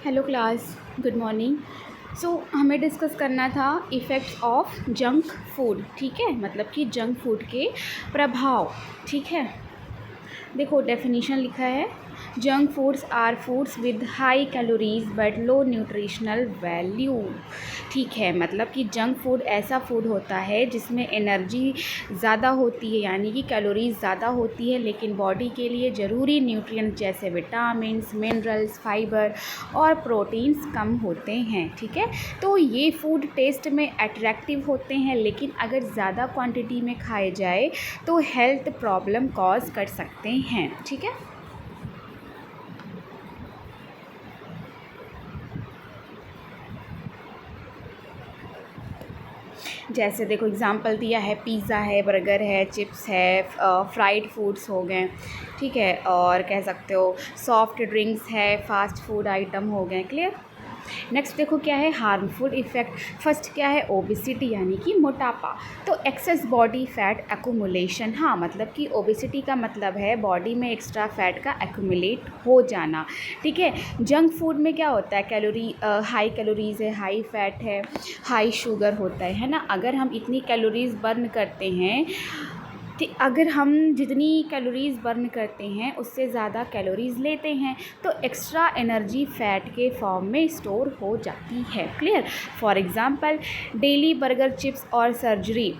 Hello class, good morning. So हमें discuss करना था इफ़ेक्ट्स ऑफ जंक फूड। ठीक है, मतलब कि जंक फूड के प्रभाव। ठीक है, देखो डेफिनेशन लिखा है, junk foods are foods with high calories but low nutritional value. ठीक है, मतलब कि जंक फूड ऐसा फूड होता है जिसमें एनर्जी ज़्यादा होती है, यानी कि कैलोरीज ज़्यादा होती है, लेकिन बॉडी के लिए ज़रूरी न्यूट्रिएंट जैसे विटामिन्स, मिनरल्स, फाइबर और प्रोटीन्स कम होते हैं। ठीक है, तो ये फूड टेस्ट में अट्रैक्टिव होते हैं, लेकिन अगर ज़्यादा क्वांटिटी में खाए जाए तो हेल्थ प्रॉब्लम कॉज कर सकते हैं। ठीक है, जैसे देखो एग्ज़ाम्पल दिया है, पिज़्ज़ा है, बर्गर है, चिप्स है, फ्राइड फूड्स हो गए। ठीक है, और कह सकते हो सॉफ्ट ड्रिंक्स है, फास्ट फूड आइटम हो गए। क्लियर। नेक्स्ट देखो क्या है, हार्मफुल इफ़ेक्ट। फर्स्ट क्या है, ओबेसिटी यानी कि मोटापा। तो एक्सेस बॉडी फैट एक्यूमुलेशन। हाँ, मतलब कि ओबेसिटी का मतलब है बॉडी में एक्स्ट्रा फैट का एक्यूमुलेट हो जाना। ठीक है, जंक फूड में क्या होता है, कैलोरी हाई कैलोरीज है, हाई फैट है, हाई शुगर होता है ना। अगर हम इतनी कैलोरीज बर्न करते हैं, अगर हम जितनी कैलोरीज़ बर्न करते हैं उससे ज़्यादा कैलोरीज़ लेते हैं तो एक्स्ट्रा एनर्जी फ़ैट के फॉर्म में स्टोर हो जाती है। Clear. For example, daily burger, chips और सॉरी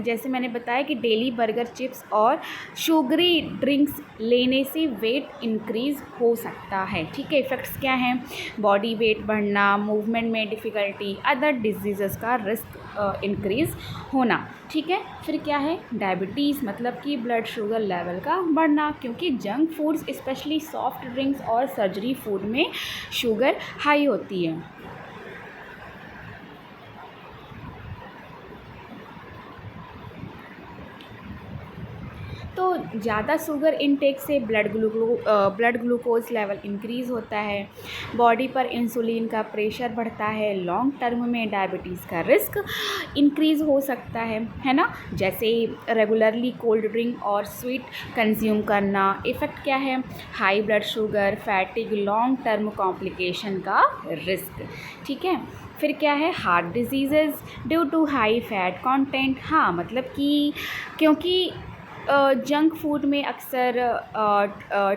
जैसे मैंने बताया कि डेली बर्गर, चिप्स और शुगरी ड्रिंक्स लेने से वेट इंक्रीज़ हो सकता है। ठीक है, इफ़ेक्ट्स क्या हैं, बॉडी वेट बढ़ना, मूवमेंट में डिफ़िकल्टी, अदर डिजीज़ का रिस्क इंक्रीज़ होना। ठीक है, फिर क्या है, डायबिटीज़, मतलब कि ब्लड शुगर लेवल का बढ़ना, क्योंकि junk foods specially soft drinks और सर्जरी फूड में शुगर हाई होती है। तो ज़्यादा शुगर इनटेक से ब्लड ग्लूकोज लेवल इंक्रीज़ होता है, बॉडी पर इंसुलिन का प्रेशर बढ़ता है, लॉन्ग टर्म में डायबिटीज़ का रिस्क इंक्रीज़ हो सकता है ना। जैसे रेगुलरली कोल्ड ड्रिंक और स्वीट कंज्यूम करना। इफ़ेक्ट क्या है, high blood sugar, fatigue, long term complication का रिस्क। ठीक है, फिर क्या है, heart disease due to high fat content. हाँ, मतलब कि क्योंकि जंक फूड में अक्सर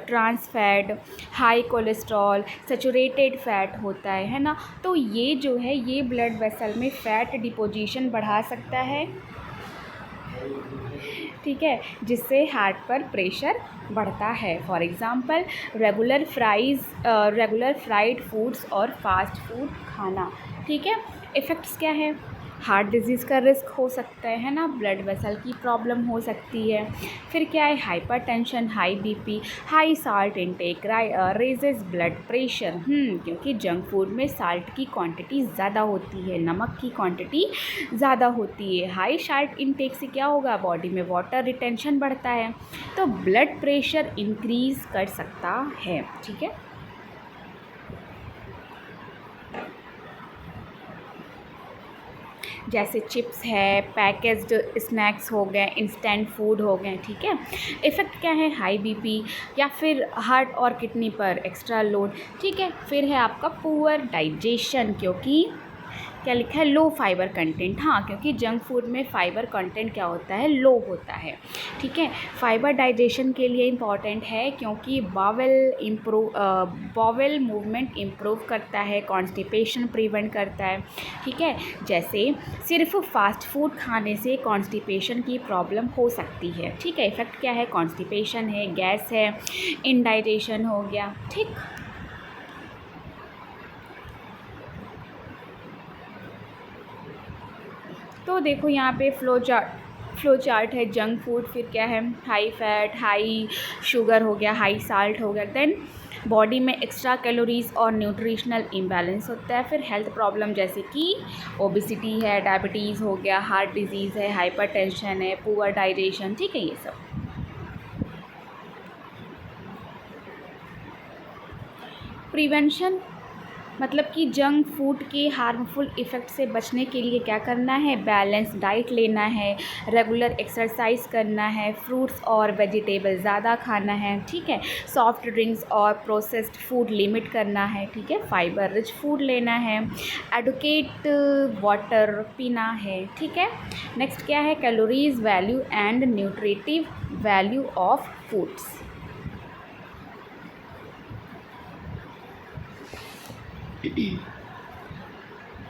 trans fat, high cholesterol, saturated fat होता है ना। तो ये जो है, ये ब्लड वेसल में फ़ैट डिपोजिशन बढ़ा सकता है। ठीक है, जिससे हार्ट पर प्रेशर बढ़ता है। For example, regular fried foods और फास्ट फूड खाना। ठीक है, इफ़ेक्ट्स क्या है, हार्ट डिजीज़ का रिस्क हो सकता है ना, ब्लड वेसल की प्रॉब्लम हो सकती है। फिर क्या है, hypertension, high BP, high salt intake raises blood pressure. क्योंकि जंक फूड में साल्ट की क्वांटिटी ज़्यादा होती है, नमक की क्वांटिटी ज़्यादा होती है। हाई साल्ट इनटेक से क्या होगा, बॉडी में वाटर रिटेंशन बढ़ता है, तो ब्लड प्रेशर इंक्रीज़ कर सकता है। ठीक है, जैसे चिप्स है, पैकेज्ड स्नैक्स हो गए, इंस्टेंट फूड हो गए। ठीक है, इफ़ेक्ट क्या है, हाई बीपी या फिर हार्ट और किडनी पर एक्स्ट्रा लोड। ठीक है, फिर है आपका पुअर डाइजेशन, क्योंकि क्या लिखा है, लो फाइबर कंटेंट। हाँ, क्योंकि जंक फूड में फाइबर कंटेंट क्या होता है, लो होता है। ठीक है, फाइबर डाइजेशन के लिए इम्पॉर्टेंट है, क्योंकि बावेल मूवमेंट इम्प्रूव करता है, कॉन्स्टिपेशन प्रिवेंट करता है। ठीक है, जैसे सिर्फ फास्ट फूड खाने से कॉन्स्टिपेशन की प्रॉब्लम हो सकती है। ठीक है, इफ़ेक्ट क्या है, कॉन्स्टिपेशन है, गैस है, इनडाइजेशन हो गया। ठीक, तो देखो यहाँ पे फ्लो चार्ट है, जंक फूड, फिर क्या है, हाई फैट, हाई शुगर हो गया, हाई साल्ट हो गया, देन बॉडी में एक्स्ट्रा कैलोरीज और न्यूट्रिशनल इम्बैलेंस होता है। फिर हेल्थ प्रॉब्लम जैसे कि ओबेसिटी है, डायबिटीज़ हो गया, हार्ट डिजीज़ है, हाइपरटेंशन है, पुअर डाइजेशन। ठीक है, ये सब प्रिवेंशन मतलब कि जंक फूड के हार्मफुल इफ़ेक्ट से बचने के लिए क्या करना है, बैलेंस डाइट लेना है, रेगुलर एक्सरसाइज करना है, फ्रूट्स और वेजिटेबल ज़्यादा खाना है, ठीक है, सॉफ्ट ड्रिंक्स और प्रोसेस्ड फूड लिमिट करना है, ठीक है, फाइबर रिच फूड लेना है, एडुकेट वाटर पीना है, ठीक है। नेक्स्ट क्या है, calories value and nutritive value of foods.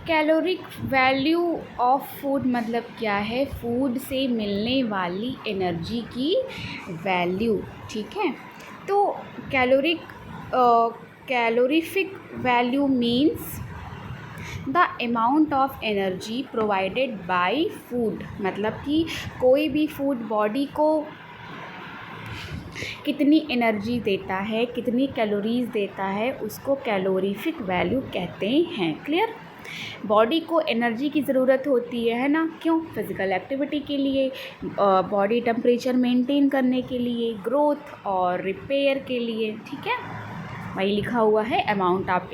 Caloric value of food मतलब क्या है, फूड से मिलने वाली एनर्जी की वैल्यू, ठीक है। तो calorific value means the amount of energy provided by food, मतलब कि कोई भी फूड बॉडी को कितनी एनर्जी देता है, कितनी कैलोरीज देता है, उसको कैलोरीफिक वैल्यू कहते हैं। क्लियर। बॉडी को एनर्जी की ज़रूरत होती है ना, क्यों, फिज़िकल एक्टिविटी के लिए, बॉडी टेम्परेचर मेंटेन करने के लिए, ग्रोथ और रिपेयर के लिए, ठीक है। वही लिखा हुआ है amount of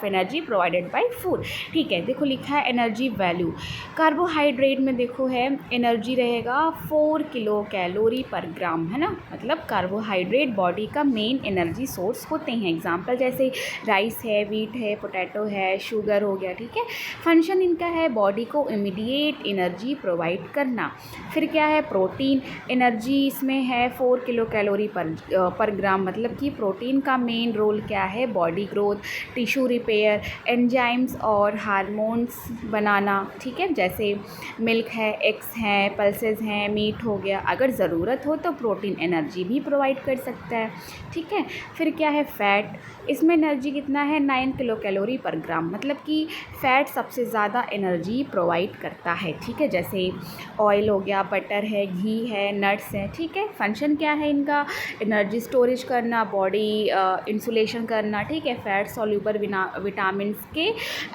energy provided by food, ठीक है। देखो लिखा है एनर्जी वैल्यू, कार्बोहाइड्रेट में देखो है एनर्जी रहेगा 4 किलो कैलोरी पर ग्राम, है ना, मतलब कार्बोहाइड्रेट बॉडी का मेन एनर्जी सोर्स होते हैं। एग्जांपल जैसे राइस है, वीट है, पोटैटो है, शुगर हो गया, ठीक है। फंक्शन इनका है बॉडी को इमीडिएट एनर्जी प्रोवाइड करना। फिर क्या है, प्रोटीन एनर्जी इसमें है 4 किलो कैलोरी पर ग्राम, मतलब कि प्रोटीन का मेन रोल क्या है, body growth, tissue repair, enzymes और हार्मोन्स बनाना, ठीक है। जैसे मिल्क है, एग्स हैं, पल्सेस हैं, मीट हो गया, अगर ज़रूरत हो तो प्रोटीन एनर्जी भी प्रोवाइड कर सकता है, ठीक है। फिर क्या है, फ़ैट, इसमें एनर्जी कितना है 9 किलो कैलोरी पर ग्राम, मतलब कि फ़ैट सबसे ज़्यादा एनर्जी प्रोवाइड करता है, ठीक है। जैसे ऑयल हो गया, बटर है, घी है, नट्स हैं, ठीक है। फंक्शन क्या है इनका, एनर्जी स्टोरेज करना, बॉडी इंसुलेशन करना, ठीक है। फैट सॉल्यूबल विटामिन्स के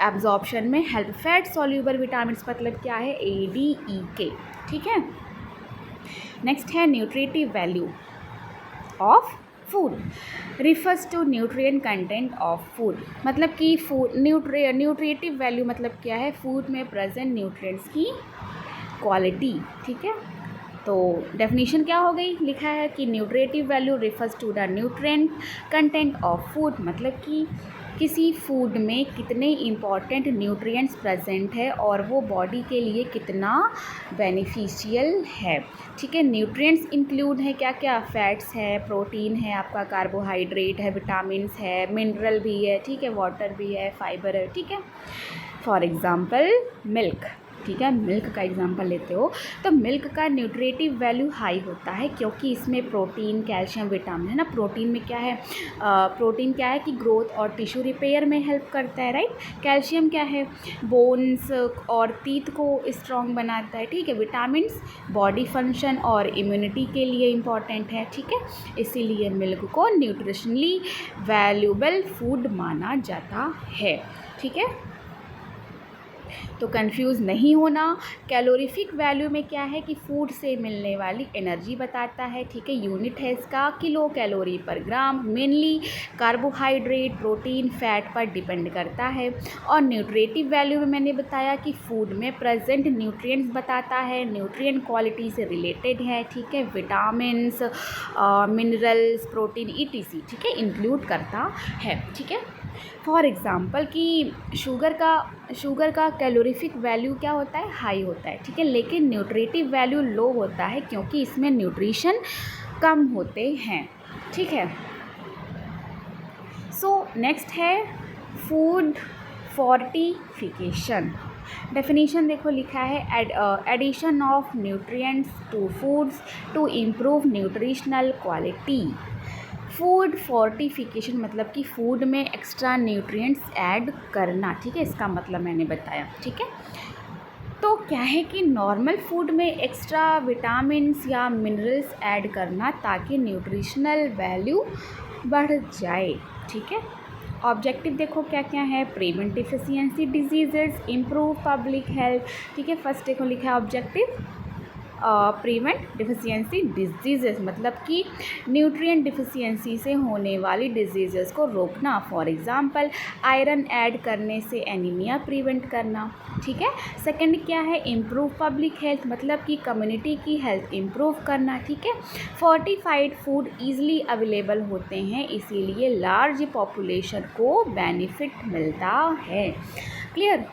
एब्जॉर्प्शन में हेल्प, फैट सॉल्यूबल विटामिन्स मतलब क्या है, ADE, ठीक है। नेक्स्ट है nutritive value of food, refers to nutrient content of food, मतलब कि फूड न्यूट्रिटिव वैल्यू मतलब क्या है, फूड में प्रेजेंट न्यूट्रिएंट्स की क्वालिटी, ठीक है। तो डेफिनेशन क्या हो गई, लिखा है कि nutritive value refers to the nutrient content of food, मतलब कि किसी फूड में कितने इम्पॉर्टेंट न्यूट्रिएंट्स प्रेजेंट है और वो बॉडी के लिए कितना बेनिफिशियल है, ठीक है। न्यूट्रिएंट्स इंक्लूड है क्या क्या, फैट्स है, प्रोटीन है, आपका कार्बोहाइड्रेट है, विटामिन्स है, मिनरल भी है, ठीक है, वाटर भी है, फाइबर है, ठीक है। फॉर एग्ज़ाम्पल मिल्क, ठीक है, मिल्क का एग्जांपल लेते हो तो मिल्क का न्यूट्रिटिव वैल्यू हाई होता है क्योंकि इसमें प्रोटीन, कैल्शियम, विटामिन है ना। प्रोटीन में क्या है, प्रोटीन क्या है कि ग्रोथ और टिश्यू रिपेयर में हेल्प करता है, राइट। कैल्शियम क्या है, बोन्स और टीथ को स्ट्रॉन्ग बनाता है, ठीक है। विटामिन्स बॉडी फंक्शन और इम्यूनिटी के लिए इम्पॉर्टेंट है, ठीक है। इसीलिए मिल्क को न्यूट्रिशनली वैल्यूबल फूड माना जाता है, ठीक है। तो कंफ्यूज नहीं होना, कैलोरीफिक वैल्यू में क्या है कि फूड से मिलने वाली एनर्जी बताता है, ठीक है। यूनिट है इसका किलो कैलोरी पर ग्राम, मेनली कार्बोहाइड्रेट, प्रोटीन, फैट पर डिपेंड करता है। और न्यूट्रिटिव वैल्यू में मैंने बताया कि फूड में प्रेजेंट न्यूट्रिएंट्स बताता है, न्यूट्रिएंट क्वालिटी से रिलेटेड है, ठीक है। विटामिन्स, मिनरल्स, प्रोटीन ETC, ठीक है, इंक्लूड करता है, ठीक है। फॉर एग्ज़ाम्पल कि शुगर का कैलोरीफिक वैल्यू क्या होता है, हाई होता है, ठीक है, लेकिन न्यूट्रिटिव वैल्यू लो होता है क्योंकि इसमें न्यूट्रिशन कम होते हैं, ठीक है। सो नेक्स्ट है फूड फोर्टिफिकेशन। डेफिनेशन देखो लिखा है addition of nutrients to foods to improve nutritional quality. Food fortification मतलब कि फूड में एक्स्ट्रा न्यूट्रिएंट्स ऐड करना, ठीक है, इसका मतलब मैंने बताया, ठीक है। तो क्या है कि नॉर्मल फूड में एक्स्ट्रा विटामिन्स या मिनरल्स ऐड करना ताकि न्यूट्रिशनल वैल्यू बढ़ जाए, ठीक है। ऑब्जेक्टिव देखो क्या क्या है, prevent deficiency diseases, improve public health, ठीक है। फर्स्ट देखो लिखा है ऑब्जेक्टिव प्रिवेंट डिफिशियंसी डिजीज़, मतलब कि न्यूट्रिएंट डिफिशियंसी से होने वाली डिजीज़ को रोकना। फॉर एग्ज़ाम्पल आयरन ऐड करने से एनीमिया प्रिवेंट करना। ठीक है। सेकंड क्या है, इम्प्रूव पब्लिक हेल्थ, मतलब कि कम्युनिटी की हेल्थ इम्प्रूव करना। ठीक है। फोर्टिफाइड फूड ईजिली अवेलेबल होते हैं, इसीलिए लार्ज पॉपुलेशन को बेनिफिट मिलता है। क्लियर।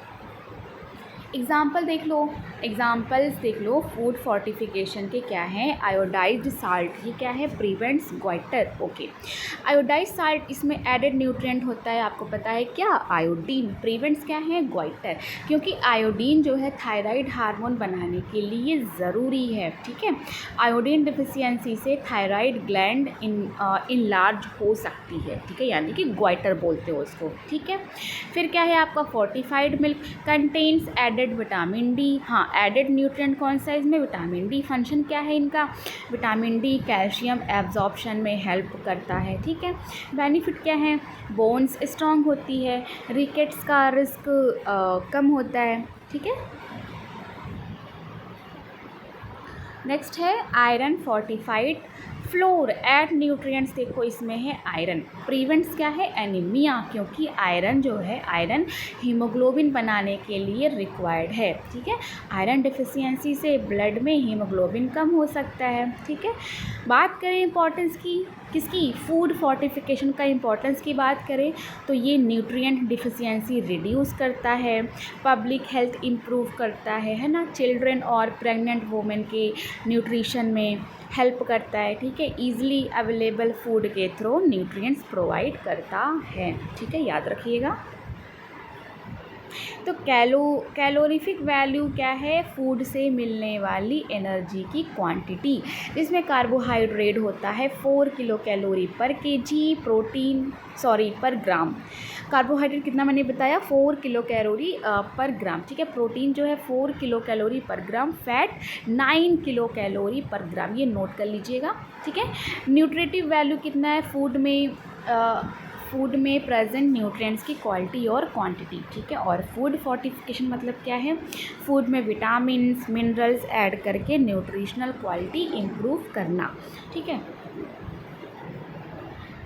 एग्जाम्पल्स देख लो फूड फोर्टिफिकेशन के क्या हैं। आयोडाइज्ड साल्ट, ये क्या है, prevents goitre. Okay, iodised salt, इसमें एडेड न्यूट्रिएंट होता है, आपको पता है क्या, आयोडीन। प्रिवेंट्स क्या है, ग्वाइटर, क्योंकि आयोडीन जो है थायराइड हार्मोन बनाने के लिए ज़रूरी है। ठीक है। आयोडीन डिफिशियंसी से थायराइड ग्लैंड इनलार्ज हो सकती है। ठीक है, यानी कि ग्वाइटर बोलते हो उसको। ठीक है। फिर क्या है आपका, fortified milk contains added vitamin D. हाँ, एडेड न्यूट्रिएंट कौन सा इसमें, विटामिन डी। फंक्शन क्या है इनका, विटामिन डी कैल्शियम एब्जॉर्प्शन में हेल्प करता है। ठीक है। बेनिफिट क्या है, बोन्स स्ट्रॉन्ग होती है, रिकेट्स का रिस्क कम होता है। ठीक है। नेक्स्ट है iron fortified flour add nutrients. देखो इसमें है आयरन, प्रिवेंट्स क्या है, एनीमिया, क्योंकि आयरन जो है, आयरन हीमोग्लोबिन बनाने के लिए रिक्वायर्ड है। ठीक है। आयरन डिफिशियंसी से ब्लड में हीमोग्लोबिन कम हो सकता है। ठीक है। बात करें इंपॉर्टेंस की, किसकी, फूड फोर्टिफिकेशन का इंपॉर्टेंस की बात करें तो ये न्यूट्रिएंट डिफिशियंसी रिड्यूस करता है, पब्लिक हेल्थ इम्प्रूव करता है ना, चिल्ड्रन और प्रेग्नेंट वुमेन के न्यूट्रिशन में हेल्प करता है। ठीक है। ईजिली अवेलेबल फूड के थ्रू न्यूट्रिएंट्स प्रोवाइड करता है। ठीक है, याद रखिएगा। तो कैलोरीफिक वैल्यू क्या है, फूड से मिलने वाली एनर्जी की क्वांटिटी, जिसमें कार्बोहाइड्रेट होता है 4 किलो कैलोरी पर केजी, पर ग्राम। कार्बोहाइड्रेट कितना मैंने बताया, 4 किलो कैलोरी पर ग्राम। ठीक है। प्रोटीन जो है 4 किलो कैलोरी पर ग्राम, फैट 9 किलो कैलोरी पर ग्राम, ये नोट कर लीजिएगा। ठीक है। न्यूट्रिटिव वैल्यू कितना है, फूड में प्रेजेंट न्यूट्रिएंट्स की क्वालिटी और क्वांटिटी। ठीक है। और फूड फोर्टिफिकेशन मतलब क्या है, फूड में विटामिन्स मिनरल्स ऐड करके न्यूट्रिशनल क्वालिटी इम्प्रूव करना। ठीक है।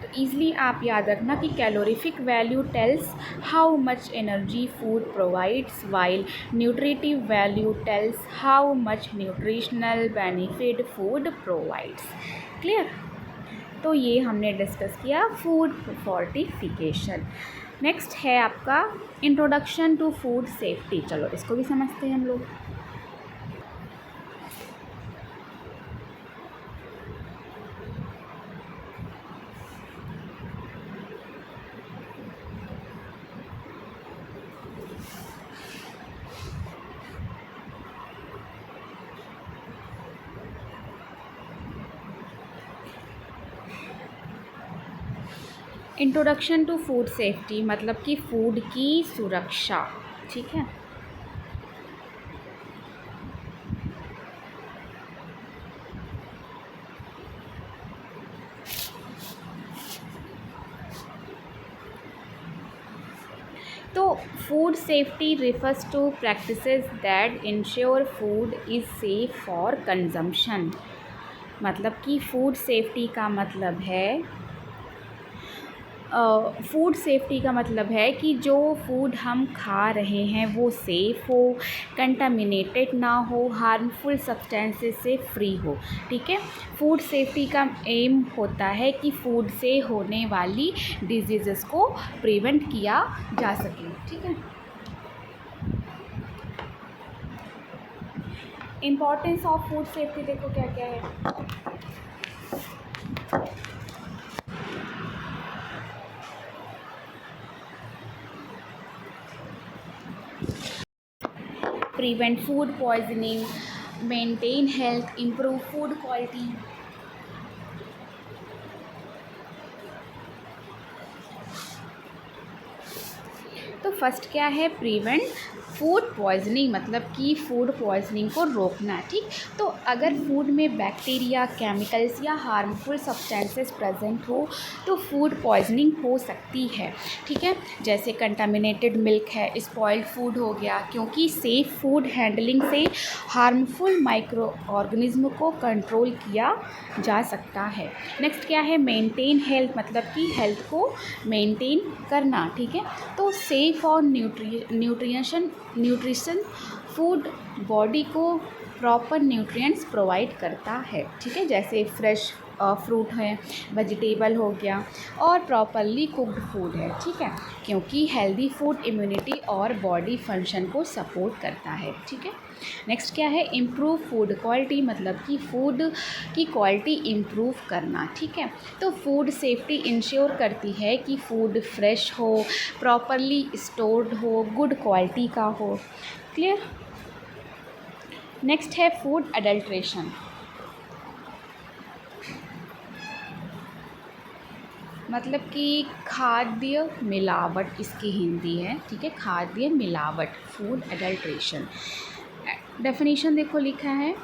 तो ईज़िली आप याद रखना कि calorific value tales how much energy food provides, while nutritive value tales how much nutritional benefit food provides. Clear. तो ये हमने डिस्कस किया फूड फोर्टिफिकेशन। नेक्स्ट है आपका इंट्रोडक्शन टू फूड सेफ्टी। चलो इसको भी समझते हैं हम लोग। इंट्रोडक्शन टू फूड सेफ्टी मतलब कि फूड की सुरक्षा। ठीक है। तो food safety refers to practices that ensure food is safe for consumption. मतलब कि फूड सेफ्टी का मतलब है, फूड सेफ्टी का मतलब है कि जो फूड हम खा रहे हैं वो सेफ़ हो, कंटामिनेटेड ना हो, हार्मफुल सब्सटेंसेस से फ्री हो। ठीक है। फूड सेफ्टी का एम होता है कि फूड से होने वाली डिजीज़ को प्रिवेंट किया जा सके। ठीक है। इम्पॉर्टेंस ऑफ फूड सेफ्टी देखो क्या क्या है। Prevent food poisoning, maintain health, improve food quality. तो फर्स्ट क्या है, प्रिवेंट फूड पॉइजनिंग मतलब कि फूड पॉइजनिंग को रोकना, ठीक। तो अगर फूड में बैक्टीरिया, केमिकल्स या हार्मफुल सब्सटेंसेस प्रेजेंट हो तो फूड पॉइजनिंग हो सकती है, ठीक है। जैसे कंटामिनेटेड मिल्क है, स्पॉइल्ड फूड हो गया, क्योंकि सेफ़ फूड हैंडलिंग से हार्मफुल माइक्रो ऑर्गेनिज्म को कंट्रोल किया जा सकता है। नेक्स्ट क्या है, मेंटेन हेल्थ मतलब कि हेल्थ को मेंटेन करना, ठीक है। तो सेफ और न्यूट्रिशन फूड बॉडी को प्रॉपर न्यूट्रिएंट्स प्रोवाइड करता है, ठीक है। जैसे फ्रेश फ्रूट है, वेजिटेबल हो गया और प्रॉपरली कुक्ड फूड है, ठीक है, क्योंकि हेल्दी फूड इम्यूनिटी और बॉडी फंक्शन को सपोर्ट करता है, ठीक है। नेक्स्ट क्या है, इम्प्रूव फूड क्वालिटी मतलब कि फूड की क्वालिटी इम्प्रूव करना, ठीक है। तो फूड सेफ्टी इंश्योर करती है कि फूड फ्रेश हो, प्रॉपरली स्टोर्ड हो, गुड क्वालिटी का हो। क्लियर। नेक्स्ट है फूड अडल्ट्रेशन मतलब कि खाद्य मिलावट, इसकी हिंदी है, ठीक है, खाद्य मिलावट, फूड अडल्ट्रेशन। डेफिनेशन देखो लिखा है,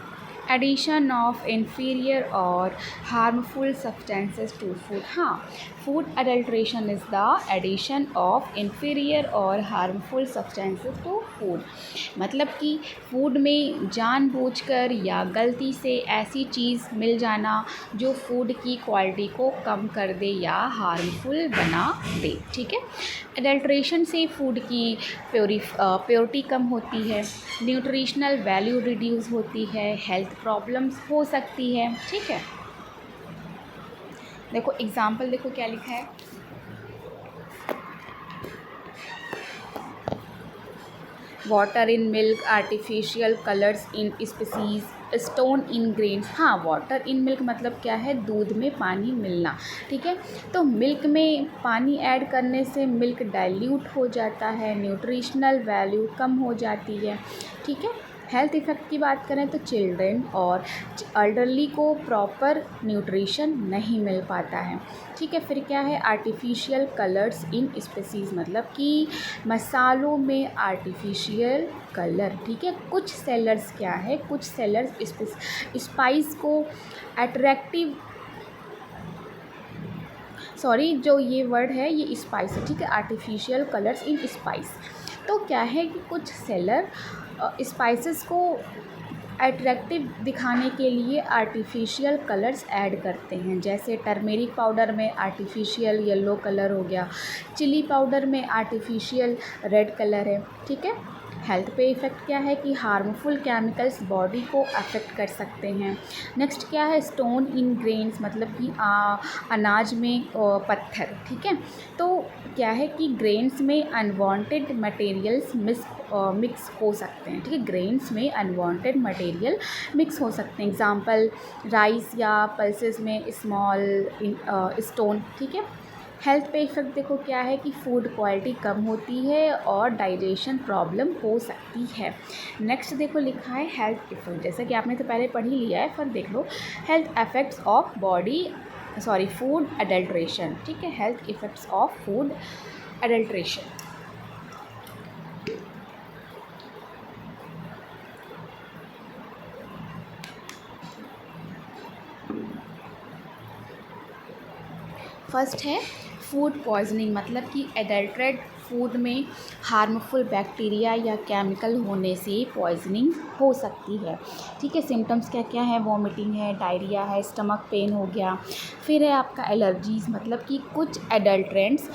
एडिशन ऑफ इन्फीरियर और हार्मफुल सब्सटेंसेस टू फूड। हाँ, food adulteration is the addition of inferior और हार्मफुल सब्सटेंसेस टू फूड। मतलब कि फूड में जानबूझकर या गलती से ऐसी चीज़ मिल जाना जो फूड की क्वालिटी को कम कर दे या हार्मफुल बना दे, ठीक है। अडल्ट्रेशन से फूड की प्योरिटी कम होती है, न्यूट्रिशनल वैल्यू रिड्यूस होती है, हेल्थ प्रॉब्लम्स हो सकती है, ठीक है। देखो एग्जाम्पल देखो क्या लिखा है, water in milk, artificial colours in species, stone in grains. हाँ, वाटर इन मिल्क मतलब क्या है, दूध में पानी मिलना, ठीक है। तो मिल्क में पानी ऐड करने से मिल्क डाइल्यूट हो जाता है, न्यूट्रिशनल वैल्यू कम हो जाती है, ठीक है। हेल्थ इफ़ेक्ट की बात करें तो चिल्ड्रन और एल्डरली को प्रॉपर न्यूट्रिशन नहीं मिल पाता है, ठीक है। फिर क्या है, आर्टिफिशियल कलर्स इन स्पीसीज़ मतलब कि मसालों में आर्टिफिशियल कलर, ठीक है। कुछ सेलर्स क्या है, कुछ सेलर्स स्पाइस को अट्रैक्टिव, सॉरी जो ये वर्ड है ये स्पाइस है, ठीक है, आर्टिफिशियल कलर्स इन स्पाइस। तो क्या है कि कुछ सेलर स्पाइसेस को अट्रैक्टिव दिखाने के लिए आर्टिफिशियल कलर्स ऐड करते हैं। जैसे टर्मेरिक पाउडर में आर्टिफिशियल येलो कलर हो गया, चिली पाउडर में आर्टिफिशियल रेड कलर है, ठीक है। हेल्थ पे इफ़ेक्ट क्या है कि हार्मफुल केमिकल्स बॉडी को अफेक्ट कर सकते हैं। नेक्स्ट क्या है, स्टोन इन ग्रेन्स मतलब कि अनाज में पत्थर, ठीक है। तो क्या है कि ग्रेन्स में अनवांटेड मटेरियल्स मिक्स हो सकते हैं, ठीक है। ग्रेन्स में अनवांटेड मटेरियल मिक्स हो सकते हैं, एग्जांपल राइस या पल्सेस में स्मॉल स्टोन, ठीक है। हेल्थ पे इफ़ेक्ट देखो क्या है कि फूड क्वालिटी कम होती है और डाइजेशन प्रॉब्लम हो सकती है। नेक्स्ट देखो लिखा है हेल्थ इफ़ेक्ट, जैसा कि आपने तो पहले पढ़ ही लिया है, पर देख लो, health effects of food adulteration, ठीक है, health effects of food adulteration. First है फूड पॉइजनिंग मतलब कि एडल्ट्रेट फूड में हार्मफुल बैक्टीरिया या केमिकल होने से पॉइजनिंग हो सकती है, ठीक है। सिम्टम्स क्या क्या है, वॉमिटिंग है, डायरिया है, स्टमक पेन हो गया। फिर है आपका एलर्जीज़ मतलब कि कुछ एडल्ट्रेंट्स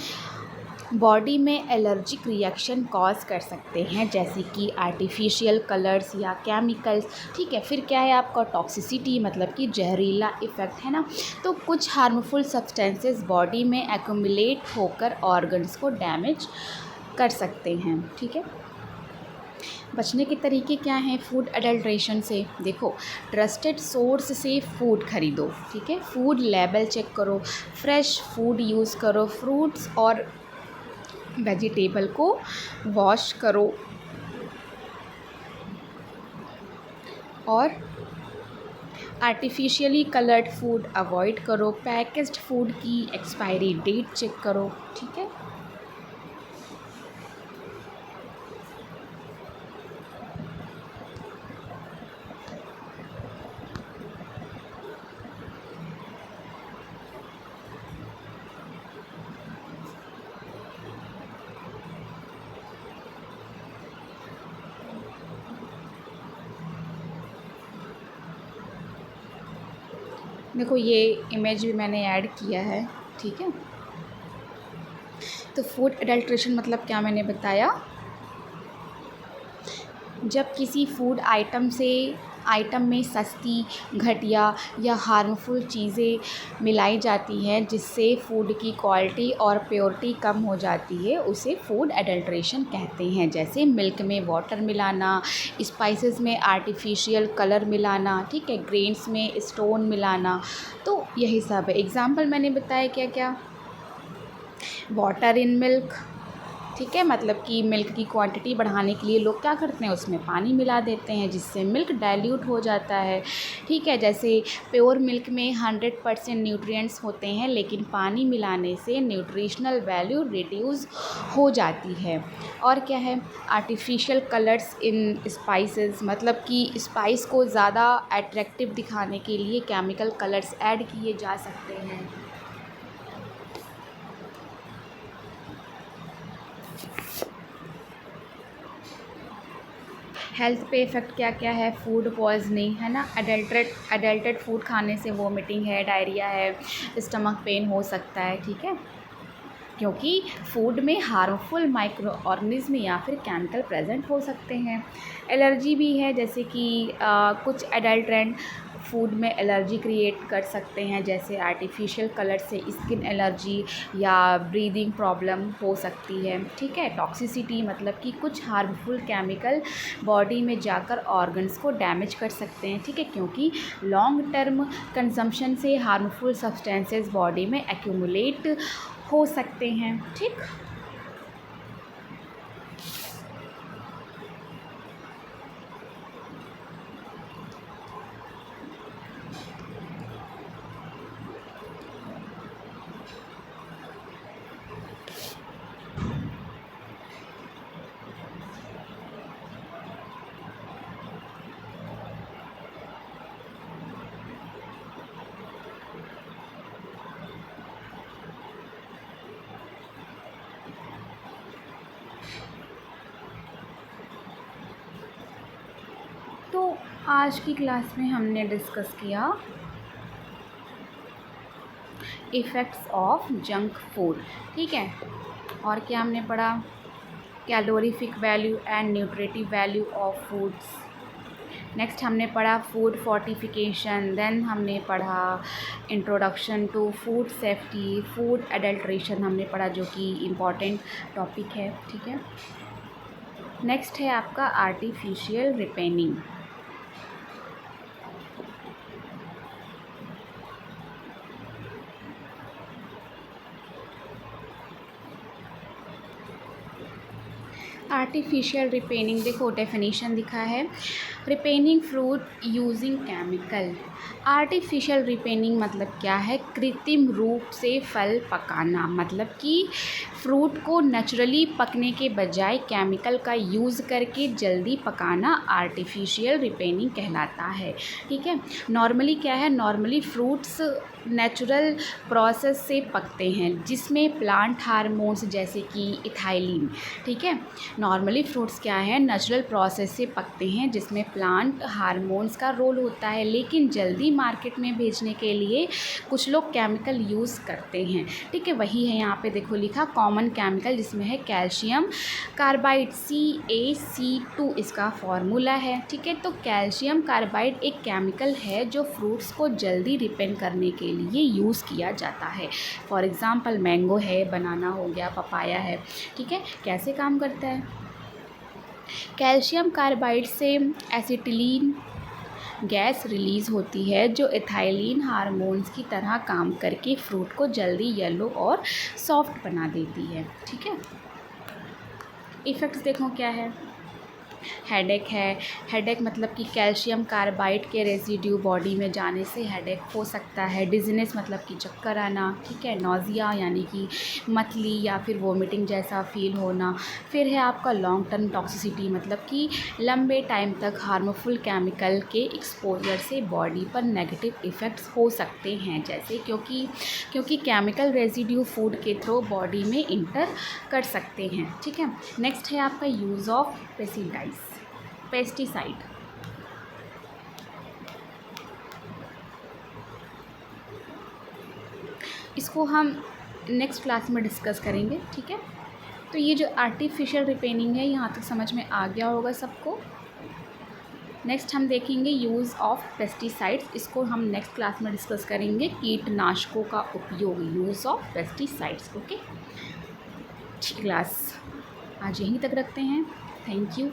बॉडी में एलर्जिक रिएक्शन कॉज कर सकते हैं, जैसे कि आर्टिफिशियल कलर्स या केमिकल्स, ठीक है। फिर क्या है आपका टॉक्सिसिटी मतलब कि जहरीला इफ़ेक्ट है ना। तो कुछ हार्मफुल सब्सटेंसेस बॉडी में एक्यूमुलेट होकर ऑर्गन्स को डैमेज कर सकते हैं, ठीक है। बचने के तरीके क्या हैं फूड अडल्ट्रेशन से, देखो ट्रस्टेड सोर्स से फूड खरीदो, ठीक है। फूड लेबल चेक करो, फ्रेश फूड यूज़ करो, फ्रूट्स और वेजिटेबल को वॉश करो और आर्टिफिशियली कलर्ड फूड अवॉइड करो, पैकेज्ड फूड की एक्सपायरी डेट चेक करो, ठीक है। देखो ये इमेज भी मैंने ऐड किया है, ठीक है। तो फूड एडल्ट्रेशन मतलब क्या मैंने बताया, जब किसी फूड आइटम में सस्ती, घटिया या हार्मफुल चीज़ें मिलाई जाती हैं जिससे फूड की क्वालिटी और प्योरिटी कम हो जाती है, उसे फूड एडल्ट्रेशन कहते हैं। जैसे मिल्क में वाटर मिलाना, स्पाइसेस में आर्टिफिशियल कलर मिलाना, ठीक है, ग्रेन्स में स्टोन मिलाना, तो यही सब है। एग्ज़ाम्पल मैंने बताया क्या क्या, वाटर इन मिल्क, ठीक है, मतलब कि मिल्क की क्वांटिटी बढ़ाने के लिए लोग क्या करते हैं, उसमें पानी मिला देते हैं जिससे मिल्क डाइल्यूट हो जाता है, ठीक है। जैसे प्योर मिल्क में 100% न्यूट्रिएंट्स होते हैं, लेकिन पानी मिलाने से न्यूट्रिशनल वैल्यू रिड्यूस हो जाती है। और क्या है, आर्टिफिशियल कलर्स इन स्पाइसेस, मतलब कि स्पाइस को ज़्यादा अट्रैक्टिव दिखाने के लिए केमिकल कलर्स ऐड किए जा सकते हैं। हेल्थ पे इफ़ेक्ट क्या क्या है, फूड पॉइजनिंग है ना, अडल्टेड फूड खाने से वोमिटिंग है, डायरिया है, स्टमक पेन हो सकता है, ठीक है, क्योंकि फूड में हार्मफुल माइक्रो ऑर्गेनिज्म या फिर केमिकल प्रेजेंट हो सकते हैं। एलर्जी भी है, जैसे कि कुछ एडल्ट्रेंट फूड में एलर्जी क्रिएट कर सकते हैं, जैसे आर्टिफिशियल कलर से स्किन एलर्जी या ब्रीदिंग प्रॉब्लम हो सकती है, ठीक है। टॉक्सिसिटी मतलब कि कुछ हार्मफुल केमिकल बॉडी में जाकर ऑर्गन्स को डैमेज कर सकते हैं, ठीक है, क्योंकि लॉन्ग टर्म कंजम्पशन से हार्मफुल सब्सटेंसेस बॉडी में एक्यूमुलेट हो सकते हैं, ठीक। तो आज की क्लास में हमने डिस्कस किया इफ़ेक्ट्स ऑफ जंक फूड, ठीक है। और क्या हमने पढ़ा, calorific value and nutritive value of foods. Next हमने पढ़ा फूड फोर्टिफिकेशन, देन हमने पढ़ा introduction to food safety, food adulteration हमने पढ़ा, जो कि इम्पॉर्टेंट टॉपिक है, ठीक है। नेक्स्ट है आपका आर्टिफिशियल रिपेनिंग। आर्टिफिशियल रिपेनिंग, देखो डेफिनेशन दिखा है, रिपेनिंग फ्रूट यूजिंग केमिकल। आर्टिफिशियल रिपेनिंग मतलब क्या है, कृत्रिम रूप से फल पकाना, मतलब कि फ्रूट को नेचुरली पकने के बजाय केमिकल का यूज़ करके जल्दी पकाना आर्टिफिशियल रिपेनिंग कहलाता है, ठीक है। नॉर्मली क्या है, नॉर्मली फ्रूट्स नेचुरल प्रोसेस से पकते हैं जिसमें प्लांट हार्मोन्स जैसे कि इथाइलिन, ठीक है। नॉर्मली फ्रूट्स क्या है, नेचुरल प्रोसेस से पकते हैं जिसमें प्लांट हार्मोन्स का रोल होता है, लेकिन जल्दी मार्केट में भेजने के लिए कुछ लोग केमिकल यूज़ करते हैं, ठीक है। वही है यहाँ पे देखो लिखा कॉमन केमिकल, जिसमें है कैल्शियम कार्बाइड CaC2 इसका फॉर्मूला है, ठीक है। तो कैल्शियम कार्बाइड एक केमिकल है जो फ्रूट्स को जल्दी रिपेन करने के लिए यूज़ किया जाता है। फॉर एग्ज़ाम्पल मैंगो है, बनाना हो गया, पपाया है, ठीक है। कैसे काम करता है, कैल्शियम कार्बाइड से एसिटिलीन गैस रिलीज़ होती है जो इथाइलिन हार्मोन्स की तरह काम करके फ्रूट को जल्दी येलो और सॉफ्ट बना देती है, ठीक है। इफ़ेक्ट्स देखो क्या है, हेडेक है, हेडेक मतलब कि कैल्शियम कार्बाइड के रेसिड्यू बॉडी में जाने से हेडेक हो सकता है। डिजीनेस मतलब कि चक्कर आना, ठीक है। नोज़िया यानी कि मतली या फिर वोमिटिंग जैसा फील होना। फिर है आपका लॉन्ग टर्म टॉक्सिसिटी, मतलब कि लंबे टाइम तक हार्मफुल केमिकल के एक्सपोजर से बॉडी पर नेगेटिव इफ़ेक्ट्स हो सकते हैं, जैसे क्योंकि केमिकल रेसिड्यू फूड के थ्रू बॉडी में इंटर कर सकते हैं, ठीक है। नेक्स्ट है आपका यूज़ ऑफ पेस्टिसाइड। इसको हम नेक्स्ट क्लास में डिस्कस करेंगे, ठीक है। तो ये जो आर्टिफिशियल रिपेनिंग है यहाँ तक समझ में आ गया होगा सबको। नेक्स्ट हम देखेंगे यूज़ ऑफ पेस्टिसाइड्स, इसको हम नेक्स्ट क्लास में डिस्कस करेंगे, कीटनाशकों का उपयोग, use of pesticides. Okay, class आज यहीं तक रखते हैं। Thank you.